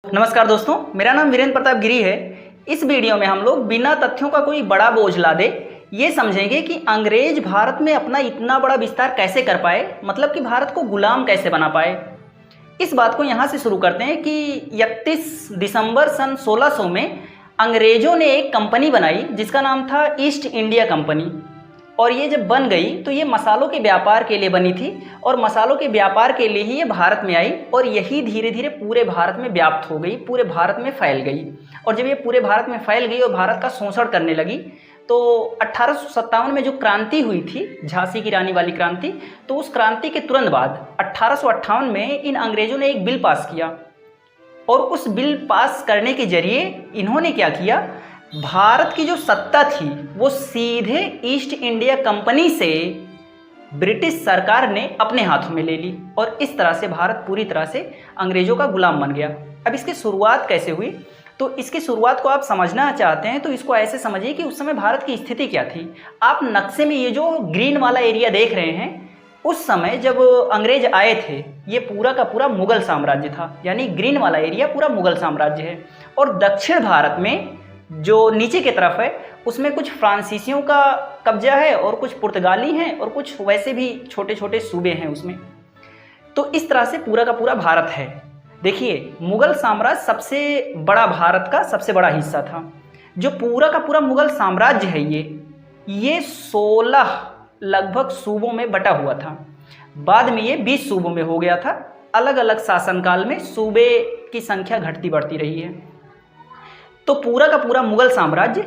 नमस्कार दोस्तों, मेरा नाम वीरेंद्र प्रताप गिरी है। इस वीडियो में हम लोग बिना तथ्यों का कोई बड़ा बोझ ला दे ये समझेंगे कि अंग्रेज भारत में अपना इतना बड़ा विस्तार कैसे कर पाए, मतलब कि भारत को गुलाम कैसे बना पाए। इस बात को यहाँ से शुरू करते हैं कि 31 दिसंबर सन 1600 में अंग्रेजों ने एक कंपनी बनाई जिसका नाम था ईस्ट इंडिया कंपनी। और ये जब बन गई तो ये मसालों के व्यापार के लिए बनी थी और मसालों के व्यापार के लिए ही ये भारत में आई और यही धीरे धीरे पूरे भारत में व्याप्त हो गई, पूरे भारत में फैल गई। और जब ये पूरे भारत में फैल गई और भारत का शोषण करने लगी तो 1857 में जो क्रांति हुई थी, झांसी की रानी वाली क्रांति, तो उस क्रांति के तुरंत बाद 1858 में इन अंग्रेजों ने एक बिल पास किया। और उस बिल पास करने के जरिए इन्होंने क्या किया, भारत की जो सत्ता थी वो सीधे ईस्ट इंडिया कंपनी से ब्रिटिश सरकार ने अपने हाथों में ले ली और इस तरह से भारत पूरी तरह से अंग्रेजों का गुलाम बन गया। अब इसकी शुरुआत कैसे हुई, तो इसकी शुरुआत को आप समझना चाहते हैं तो इसको ऐसे समझिए कि उस समय भारत की स्थिति क्या थी। आप नक्शे में ये जो ग्रीन वाला एरिया देख रहे हैं, उस समय जब अंग्रेज आए थे ये पूरा का पूरा मुगल साम्राज्य था, यानी ग्रीन वाला एरिया पूरा मुगल साम्राज्य है। और दक्षिण भारत में जो नीचे की तरफ है उसमें कुछ फ्रांसीसियों का कब्जा है और कुछ पुर्तगाली हैं और कुछ वैसे भी छोटे छोटे सूबे हैं उसमें। तो इस तरह से पूरा का पूरा भारत है। देखिए, मुगल साम्राज्य सबसे बड़ा, भारत का सबसे बड़ा हिस्सा था। जो पूरा का पूरा मुगल साम्राज्य है ये 16 लगभग सूबों में बटा हुआ था। बाद में ये 20 सूबों में हो गया था। अलग अलग शासनकाल में सूबे की संख्या घटती बढ़ती रही है। तो पूरा का पूरा मुगल साम्राज्य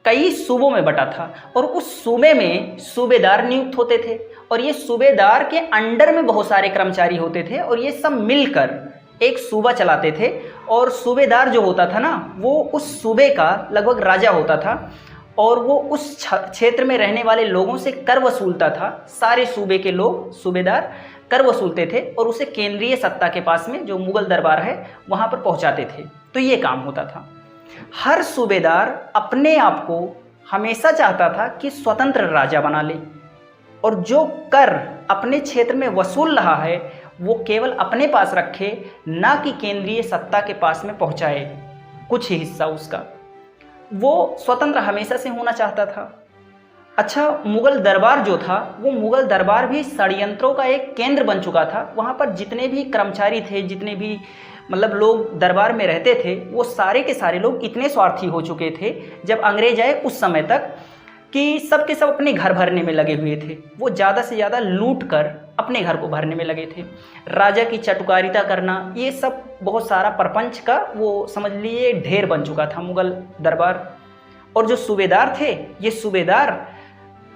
कई सूबों में बटा था और उस सूबे में सूबेदार नियुक्त होते थे और ये सूबेदार के अंडर में बहुत सारे कर्मचारी होते थे और ये सब मिलकर एक सूबा चलाते थे। और सूबेदार जो होता था ना, वो उस सूबे का लगभग राजा होता था और वो उस क्षेत्र में रहने वाले लोगों से कर वसूलता था। सारे सूबे के लोग, सूबेदार, कर वसूलते थे और उसे केंद्रीय सत्ता के पास में जो मुगल दरबार है वहाँ पर पहुँचाते थे। तो ये काम होता था। हर सूबेदार अपने आप को हमेशा चाहता था कि स्वतंत्र राजा बना ले और जो कर अपने क्षेत्र में वसूल रहा है वो केवल अपने पास रखे, ना कि केंद्रीय सत्ता के पास में पहुंचाए कुछ हिस्सा उसका। वो स्वतंत्र हमेशा से होना चाहता था। अच्छा, मुगल दरबार जो था वो मुगल दरबार भी षड्यंत्रों का एक केंद्र बन चुका था। वहाँ पर जितने भी कर्मचारी थे, जितने भी मतलब लोग दरबार में रहते थे, वो सारे के सारे लोग इतने स्वार्थी हो चुके थे जब अंग्रेज आए उस समय तक कि सब के सब अपने घर भरने में लगे हुए थे। वो ज़्यादा से ज़्यादा लूट कर अपने घर को भरने में लगे थे। राजा की चटुकारिता करना, ये सब बहुत सारा प्रपंच का वो समझ लिए ढेर बन चुका था मुगल दरबार। और जो सूबेदार थे, ये सूबेदार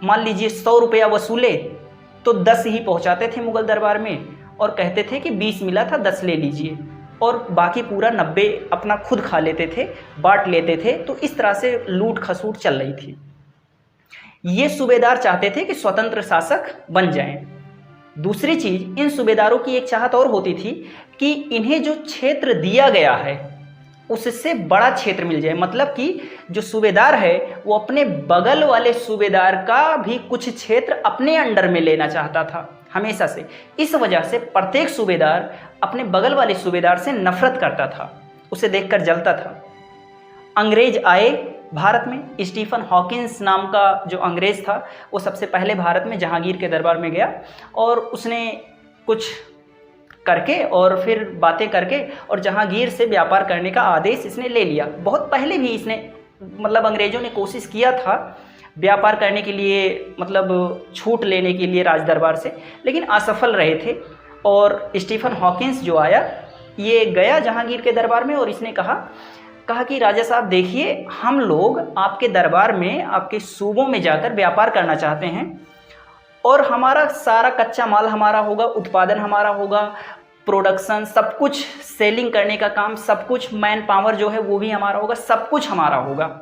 मान लीजिए 100 रुपया वसूले तो 10 ही पहुंचाते थे मुगल दरबार में और कहते थे कि 20 मिला था, 10 ले लीजिए, और बाकी पूरा 90 अपना खुद खा लेते थे, बांट लेते थे। तो इस तरह से लूट खसूट चल रही थी। ये सूबेदार चाहते थे कि स्वतंत्र शासक बन जाएं। दूसरी चीज, इन सूबेदारों की एक चाहत और होती थी कि इन्हें जो क्षेत्र दिया गया है उससे बड़ा क्षेत्र मिल जाए। मतलब कि जो सूबेदार है वो अपने बगल वाले सूबेदार का भी कुछ क्षेत्र अपने अंडर में लेना चाहता था हमेशा से। इस वजह से प्रत्येक सूबेदार अपने बगल वाले सूबेदार से नफरत करता था, उसे देखकर जलता था। अंग्रेज आए भारत में। स्टीफन हॉकिंस नाम का जो अंग्रेज था वो सबसे पहले भारत में जहांगीर के दरबार में गया और उसने कुछ करके और फिर बातें करके और जहांगीर से व्यापार करने का आदेश इसने ले लिया। बहुत पहले भी इसने मतलब अंग्रेजों ने कोशिश किया था व्यापार करने के लिए, मतलब छूट लेने के लिए राज दरबार से, लेकिन असफल रहे थे। और स्टीफन हॉकिंस जो आया, ये गया जहांगीर के दरबार में और इसने कहा कि राजा साहब देखिए, हम लोग आपके दरबार में, आपके सूबों में जाकर व्यापार करना चाहते हैं और हमारा सारा कच्चा माल हमारा होगा, उत्पादन हमारा होगा, प्रोडक्शन, सब कुछ, सेलिंग करने का काम, सब कुछ, मैन पावर जो है वो भी हमारा होगा, सब कुछ हमारा होगा।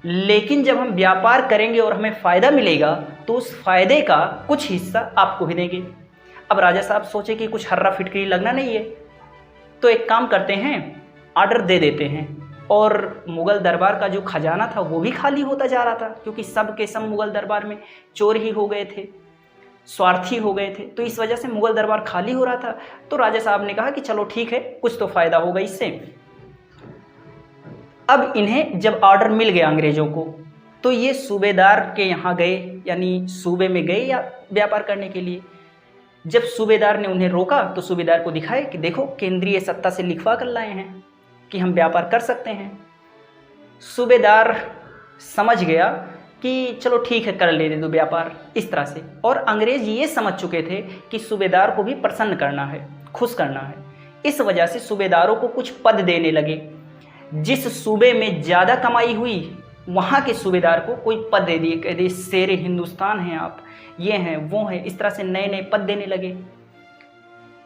लेकिन जब हम व्यापार करेंगे और हमें फ़ायदा मिलेगा तो उस फायदे का कुछ हिस्सा आपको भी देंगे। अब राजा साहब सोचे कि कुछ हर्रा फिटकरी लगना नहीं है, तो एक काम करते हैं, ऑर्डर दे देते हैं। और मुगल दरबार का जो खजाना था वो भी खाली होता जा रहा था क्योंकि सब के सब मुगल दरबार में चोर ही हो गए थे। स्वार्थी हो गए थे। तो इस वजह से मुगल दरबार खाली हो रहा था। तो राजा साहब ने कहा कि चलो ठीक है, कुछ तो फायदा होगा इससे। अब इन्हें जब ऑर्डर मिल गया अंग्रेजों को, तो ये सूबेदार के यहाँ गए, यानी सूबे में गए या व्यापार करने के लिए। जब सूबेदार ने उन्हें रोका तो सूबेदार को दिखाए कि देखो केंद्रीय सत्ता से लिखवा कर लाए हैं कि हम व्यापार कर सकते हैं। सूबेदार समझ गया कि चलो ठीक है, कर लेने दो व्यापार, इस तरह से। और अंग्रेज ये समझ चुके थे कि सूबेदार को भी प्रसन्न करना है, खुश करना है। इस वजह से सूबेदारों को कुछ पद देने लगे। जिस सूबे में ज़्यादा कमाई हुई वहाँ के सूबेदार को कोई पद दे दिए, कह दिए शेरे हिंदुस्तान हैं आप, ये हैं वो हैं, इस तरह से नए नए पद देने लगे।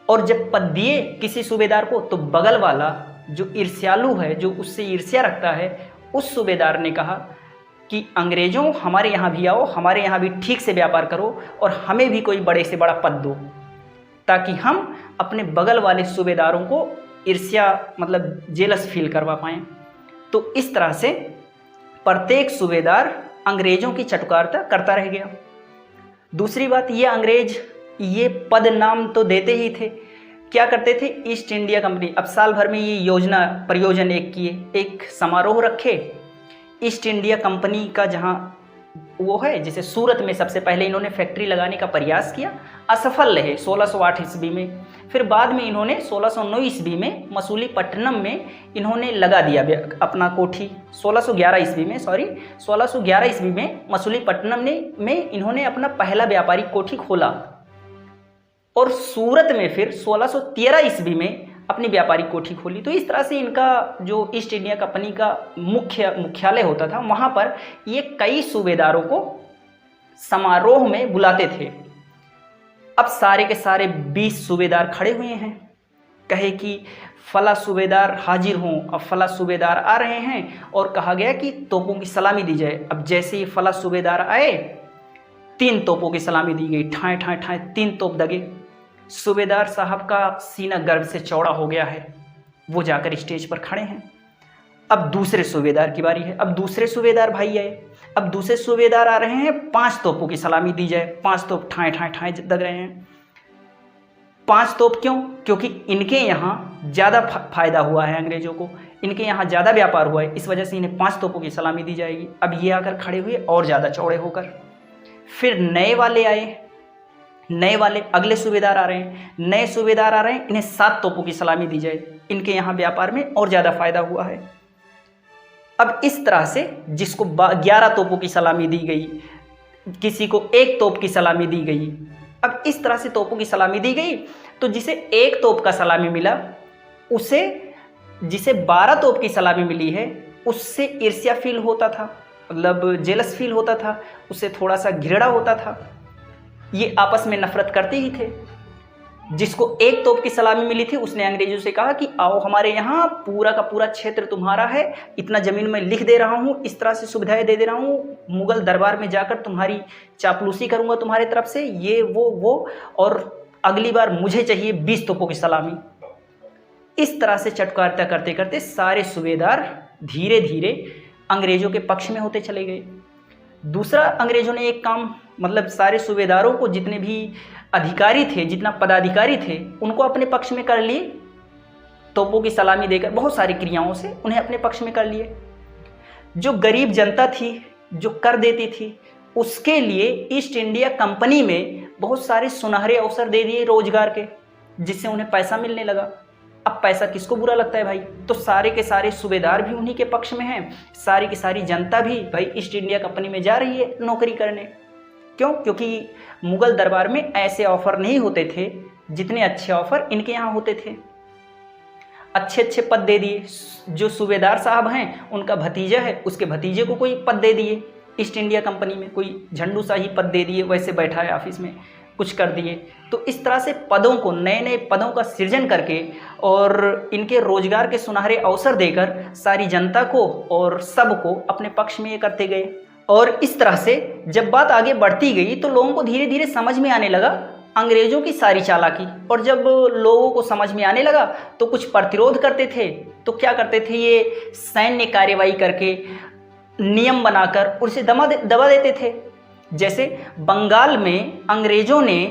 और जब पद दिए किसी सूबेदार को, तो बगल वाला जो ईर्ष्यालु है, जो उससे ईर्ष्या रखता है, उस सूबेदार ने कहा कि अंग्रेज़ों हमारे यहाँ भी आओ, हमारे यहाँ भी ठीक से व्यापार करो और हमें भी कोई बड़े से बड़ा पद दो, ताकि हम अपने बगल वाले सूबेदारों को ईर्ष्या मतलब जेलस फील करवा पाएँ। तो इस तरह से प्रत्येक सूबेदार अंग्रेज़ों की चटुकारिता करता रह गया। दूसरी बात, ये अंग्रेज ये पद नाम तो देते ही थे, क्या करते थे, ईस्ट इंडिया कंपनी अब साल भर में ये योजना प्रयोजन एक किए, एक समारोह रखे ईस्ट इंडिया कंपनी का, जहाँ वो है जैसे सूरत में सबसे पहले इन्होंने फैक्ट्री लगाने का प्रयास किया, असफल रहे 1608 ईस्वी में। फिर बाद में इन्होंने 1609 ईस्वी में मसूलीपट्टनम में इन्होंने लगा दिया अपना कोठी। 1611 ईस्वी में मसूलीपट्टनम में इन्होंने अपना पहला व्यापारिक कोठी खोला। और सूरत में फिर 1613 ईस्वी में अपनी व्यापारिक कोठी खोली। तो इस तरह से इनका जो ईस्ट इंडिया कंपनी का मुख्यालय होता था, वहाँ पर ये कई सूबेदारों को समारोह में बुलाते थे। अब सारे के सारे 20 सूबेदार खड़े हुए हैं, कहे कि फला सूबेदार हाजिर हों। अब फला सूबेदार आ रहे हैं और कहा गया कि तोपों की सलामी दी जाए। अब जैसे ही फला सूबेदार आए, 3 तोपों की सलामी दी गई, ठाए ठाए ठाए 3 तोप दगे। सूबेदार साहब का सीना गर्व से चौड़ा हो गया है, वो जाकर स्टेज पर खड़े हैं। अब दूसरे सूबेदार की बारी है। अब दूसरे सूबेदार भाई आए, अब दूसरे सूबेदार आ रहे हैं, 5 तोपों की सलामी दी जाए। 5 तोप ठाए ठाए ठाए दग रहे हैं। 5 तोप क्यों? क्योंकि इनके यहाँ ज़्यादा फायदा हुआ है, अंग्रेजों को इनके यहाँ ज़्यादा व्यापार हुआ है, इस वजह से इन्हें 5 तोपों की सलामी दी जाएगी। अब ये आकर खड़े हुए और ज़्यादा चौड़े होकर। फिर नए वाले आए, नए वाले अगले सूबेदार आ रहे हैं, नए सूबेदार आ रहे हैं, इन्हें 7 तोपों की सलामी दी जाए, इनके यहाँ व्यापार में और ज़्यादा फायदा हुआ है। अब इस तरह से जिसको 11 तोपों की सलामी दी गई, किसी को 1 तोप की सलामी दी गई। अब इस तरह से तोपों की सलामी दी गई, तो जिसे 1 तोप का सलामी मिला, उसे जिसे 12 तोप की सलामी मिली है, उससे ईर्ष्या फील होता था, मतलब जेलस फील होता था, उससे थोड़ा सा घृणा होता था। ये आपस में नफरत करते ही थे। जिसको 1 तोप की सलामी मिली थी, उसने अंग्रेजों से कहा कि आओ हमारे यहाँ, पूरा का पूरा क्षेत्र तुम्हारा है, इतना ज़मीन मैं लिख दे रहा हूँ, इस तरह से सुविधाएं दे दे रहा हूँ, मुगल दरबार में जाकर तुम्हारी चापलूसी करूँगा तुम्हारे तरफ से, ये वो, और अगली बार मुझे चाहिए 20 तोपों की सलामी। इस तरह से चटकारिता करते करते सारे सूबेदार धीरे धीरे अंग्रेजों के पक्ष में होते चले गए। दूसरा, अंग्रेजों ने एक काम, मतलब सारे सूबेदारों को, जितने भी अधिकारी थे, जितना पदाधिकारी थे, उनको अपने पक्ष में कर लिए। तोपों की सलामी देकर बहुत सारी क्रियाओं से उन्हें अपने पक्ष में कर लिए। जो गरीब जनता थी, जो कर देती थी, उसके लिए ईस्ट इंडिया कंपनी में बहुत सारे सुनहरे अवसर दे दिए रोजगार के, जिससे उन्हें पैसा मिलने लगा। अब पैसा किसको बुरा लगता है भाई? तो सारे के सारे सूबेदार भी उन्हीं के पक्ष में हैं, सारी की सारी जनता भी भाई ईस्ट इंडिया कंपनी में जा रही है नौकरी करने। क्यों? क्योंकि मुगल दरबार में ऐसे ऑफर नहीं होते थे जितने अच्छे ऑफर इनके यहाँ होते थे। अच्छे अच्छे पद दे दिए। जो सूबेदार साहब हैं, उनका भतीजा है, उसके भतीजे को कोई पद दे दिए ईस्ट इंडिया कंपनी में, कोई झंडू शाही पद दे दिए, वैसे बैठा है ऑफिस में, कुछ कर दिए। तो इस तरह से पदों को, नए नए पदों का सृजन करके और इनके रोजगार के सुनहरे अवसर देकर सारी जनता को और सबको अपने पक्ष में ये करते गए। और इस तरह से जब बात आगे बढ़ती गई, तो लोगों को धीरे धीरे समझ में आने लगा अंग्रेजों की सारी चालाकी। और जब लोगों को समझ में आने लगा, तो कुछ प्रतिरोध करते थे। तो क्या करते थे, ये सैन्य कार्यवाही करके, नियम बनाकर उसे दबा देते थे। जैसे बंगाल में अंग्रेज़ों ने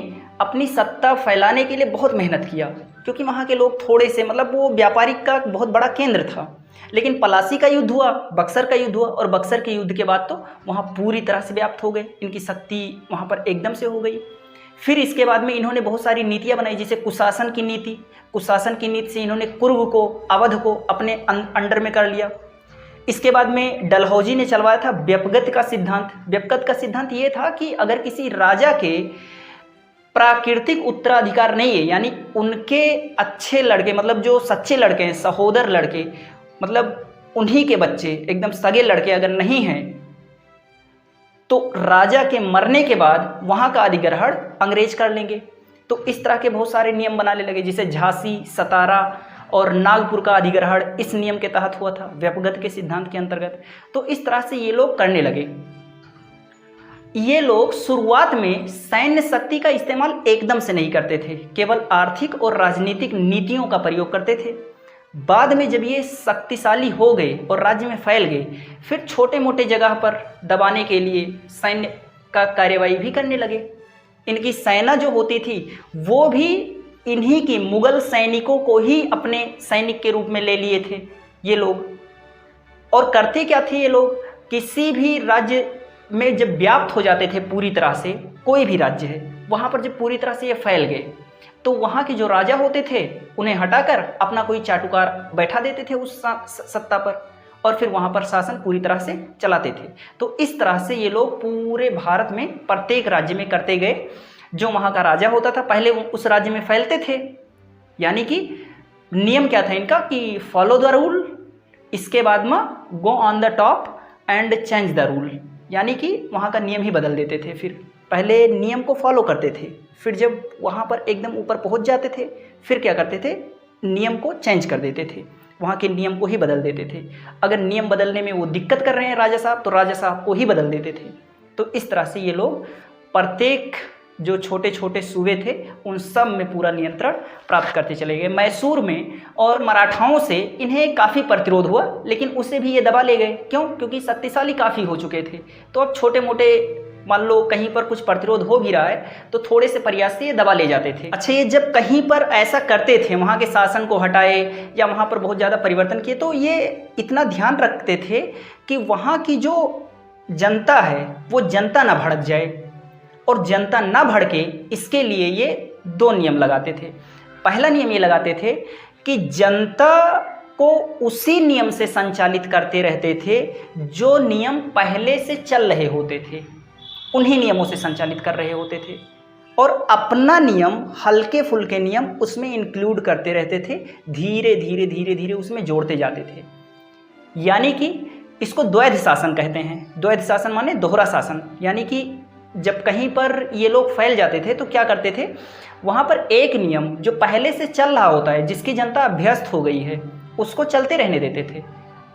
अपनी सत्ता फैलाने के लिए बहुत मेहनत किया, क्योंकि वहाँ के लोग थोड़े से मतलब वो व्यापारिक का बहुत बड़ा केंद्र था। लेकिन पलासी का युद्ध हुआ, बक्सर का युद्ध हुआ, और बक्सर के युद्ध के बाद तो वहाँ पूरी तरह से व्याप्त हो गए, इनकी शक्ति वहाँ पर एकदम से हो गई। फिर इसके बाद में इन्होंने बहुत सारी नीतियाँ बनाई, जैसे कुशासन की नीति। कुशासन की नीति से इन्होंने कुर्ग को, अवध को अपने अंडर में कर लिया। इसके बाद में डलहौजी ने चलवाया था व्यपगत का सिद्धांत। व्यपगत का सिद्धांत ये था कि अगर किसी राजा के प्राकृतिक उत्तराधिकार नहीं है, यानी उनके अच्छे लड़के, मतलब जो सच्चे लड़के हैं, सहोदर लड़के, मतलब उन्हीं के बच्चे, एकदम सगे लड़के अगर नहीं हैं, तो राजा के मरने के बाद वहाँ का अधिग्रहण अंग्रेज कर लेंगे। तो इस तरह के बहुत सारे नियम बनाने लगे, जैसे झांसी, सतारा और नागपुर का अधिग्रहण इस नियम के तहत हुआ था, व्यपगत के सिद्धांत के अंतर्गत। तो इस तरह से ये लोग करने लगे। ये लोग शुरुआत में सैन्य शक्ति का इस्तेमाल एकदम से नहीं करते थे, केवल आर्थिक और राजनीतिक नीतियों का प्रयोग करते थे। बाद में जब ये शक्तिशाली हो गए और राज्य में फैल गए, फिर छोटे मोटे जगह पर दबाने के लिए सैन्य का कार्यवाही भी करने लगे। इनकी सेना जो होती थी वो भी इन्हीं की मुगल सैनिकों को ही अपने सैनिक के रूप में ले लिए थे ये लोग। और करते क्या थे ये लोग, किसी भी राज्य में जब व्याप्त हो जाते थे पूरी तरह से, कोई भी राज्य है वहाँ पर जब पूरी तरह से ये फैल गए, तो वहाँ के जो राजा होते थे उन्हें हटाकर अपना कोई चाटुकार बैठा देते थे उस सत्ता पर, और फिर वहाँ पर शासन पूरी तरह से चलाते थे। तो इस तरह से ये लोग पूरे भारत में प्रत्येक राज्य में करते गए। जो वहाँ का राजा होता था पहले उस राज्य में फैलते थे, यानी कि नियम क्या था इनका कि फॉलो द रूल, इसके बाद में go on the top and change the rule, यानी कि वहाँ का नियम ही बदल देते थे। फिर पहले नियम को फॉलो करते थे, फिर जब वहाँ पर एकदम ऊपर पहुँच जाते थे फिर क्या करते थे, नियम को चेंज कर देते थे, वहाँ के नियम को ही बदल देते थे। अगर नियम बदलने में वो दिक्कत कर रहे हैं राजा साहब, तो राजा साहब को ही बदल देते थे। तो इस तरह से ये लोग प्रत्येक जो छोटे छोटे सूबे थे उन सब में पूरा नियंत्रण प्राप्त करते चले गए। मैसूर में और मराठाओं से इन्हें काफ़ी प्रतिरोध हुआ, लेकिन उसे भी ये दबा ले गए। क्यों? क्योंकि शक्तिशाली काफ़ी हो चुके थे। तो अब छोटे मोटे मान लो कहीं पर कुछ प्रतिरोध हो भी रहा है तो थोड़े से प्रयास से ये दबा ले जाते थे। अच्छा, ये जब कहीं पर ऐसा करते थे, वहाँ के शासन को हटाए या वहाँ पर बहुत ज़्यादा परिवर्तन किए, तो ये इतना ध्यान रखते थे कि वहाँ की जो जनता है वो जनता ना भड़क जाए, और जनता ना भड़के इसके लिए ये दो नियम लगाते थे। पहला नियम ये लगाते थे कि जनता को उसी नियम से संचालित करते रहते थे जो नियम पहले से चल रहे होते थे, उन्हीं नियमों से संचालित कर रहे होते थे, और अपना नियम, हल्के फुल्के नियम उसमें इंक्लूड करते रहते थे, धीरे धीरे धीरे धीरे उसमें जोड़ते जाते थे। यानी कि इसको द्वैध शासन कहते हैं। द्वैध शासन माने दोहरा शासन, यानी कि जब कहीं पर ये लोग फैल जाते थे तो क्या करते थे, वहाँ पर एक नियम जो पहले से चल रहा होता है, जिसकी जनता अभ्यस्त हो गई है, उसको चलते रहने देते थे,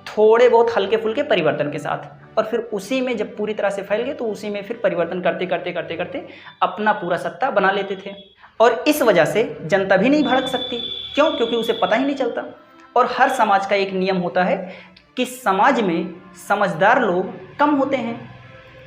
थोड़े बहुत हल्के फुल्के परिवर्तन के साथ, और फिर उसी में जब पूरी तरह से फैल गए तो उसी में फिर परिवर्तन करते करते करते करते अपना पूरा सत्ता बना लेते थे। और इस वजह से जनता भी नहीं भड़क सकती। क्यों? क्योंकि उसे पता ही नहीं चलता। और हर समाज का एक नियम होता है कि समाज में समझदार लोग कम होते हैं।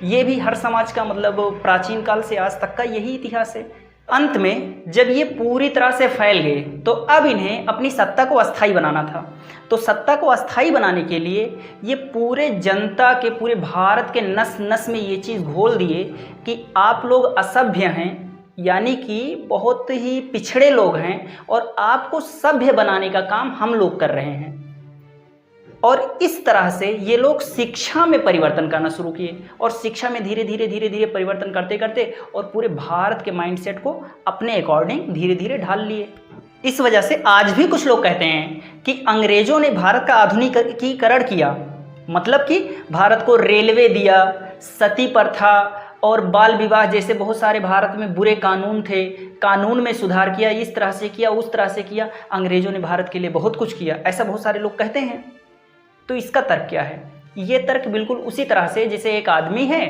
ये भी हर समाज का मतलब प्राचीन काल से आज तक का यही इतिहास है। अंत में जब ये पूरी तरह से फैल गए तो अब इन्हें अपनी सत्ता को अस्थायी बनाना था। तो सत्ता को अस्थायी बनाने के लिए ये पूरे जनता के, पूरे भारत के नस नस में ये चीज़ घोल दिए कि आप लोग असभ्य हैं, यानी कि बहुत ही पिछड़े लोग हैं, और आपको सभ्य बनाने का काम हम लोग कर रहे हैं। और इस तरह से ये लोग शिक्षा में परिवर्तन करना शुरू किए, और शिक्षा में धीरे धीरे धीरे धीरे परिवर्तन करते करते और पूरे भारत के माइंडसेट को अपने अकॉर्डिंग धीरे धीरे ढाल लिए। इस वजह से आज भी कुछ लोग कहते हैं कि अंग्रेजों ने भारत का आधुनिकीकरण किया, मतलब कि भारत को रेलवे दिया, सती प्रथा और बाल विवाह जैसे बहुत सारे भारत में बुरे कानून थे, कानून में सुधार किया, इस तरह से किया, उस तरह से किया, अंग्रेजों ने भारत के लिए बहुत कुछ किया, ऐसा बहुत सारे लोग कहते हैं। तो इसका तर्क क्या है? ये तर्क बिल्कुल उसी तरह से जैसे एक आदमी है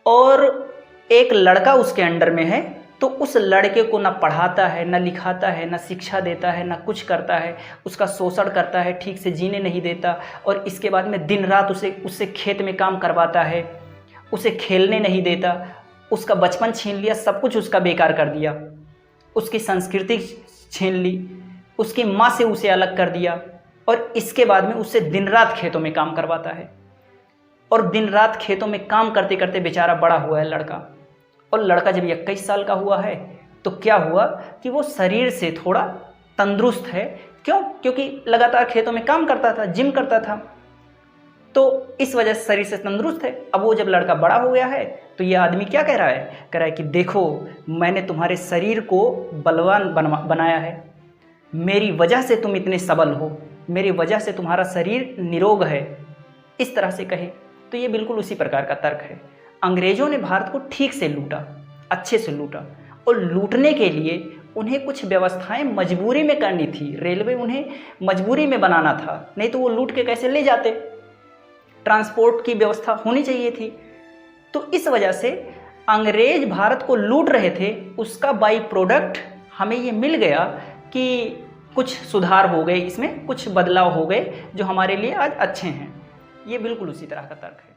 और एक लड़का उसके अंडर में है, तो उस लड़के को ना पढ़ाता है, ना लिखाता है, ना शिक्षा देता है, ना कुछ करता है, उसका शोषण करता है, ठीक से जीने नहीं देता, और इसके बाद में दिन रात उससे खेत में काम करवाता है, उसे खेलने नहीं देता, उसका बचपन छीन लिया, सब कुछ उसका बेकार कर दिया, उसकी संस्कृति छीन ली, उसकी माँ से उसे अलग कर दिया और इसके बाद में उससे दिन रात खेतों में काम करवाता है। और दिन रात खेतों में काम करते करते बेचारा बड़ा हुआ है लड़का। और लड़का जब 21 साल का हुआ है तो क्या हुआ कि वो शरीर से थोड़ा तंदुरुस्त है। क्यों? क्योंकि लगातार खेतों में काम करता था, जिम करता था, तो इस वजह से शरीर से तंदुरुस्त है। अब वो जब लड़का बड़ा हो गया है तो ये आदमी क्या कह रहा है? कह रहा है कि देखो, मैंने तुम्हारे शरीर को बलवान बनाया है, मेरी वजह से तुम इतने सबल हो, मेरी वजह से तुम्हारा शरीर निरोग है, इस तरह से कहे तो ये बिल्कुल उसी प्रकार का तर्क है। अंग्रेजों ने भारत को ठीक से लूटा, अच्छे से लूटा, और लूटने के लिए उन्हें कुछ व्यवस्थाएं मजबूरी में करनी थी। रेलवे उन्हें मजबूरी में बनाना था, नहीं तो वो लूट के कैसे ले जाते। ट्रांसपोर्ट की व्यवस्था होनी चाहिए थी। तो इस वजह से अंग्रेज भारत को लूट रहे थे, उसका बाई प्रोडक्ट हमें ये मिल गया कि कुछ सुधार हो गए, इसमें कुछ बदलाव हो गए जो हमारे लिए आज अच्छे हैं। ये बिल्कुल उसी तरह का तर्क है।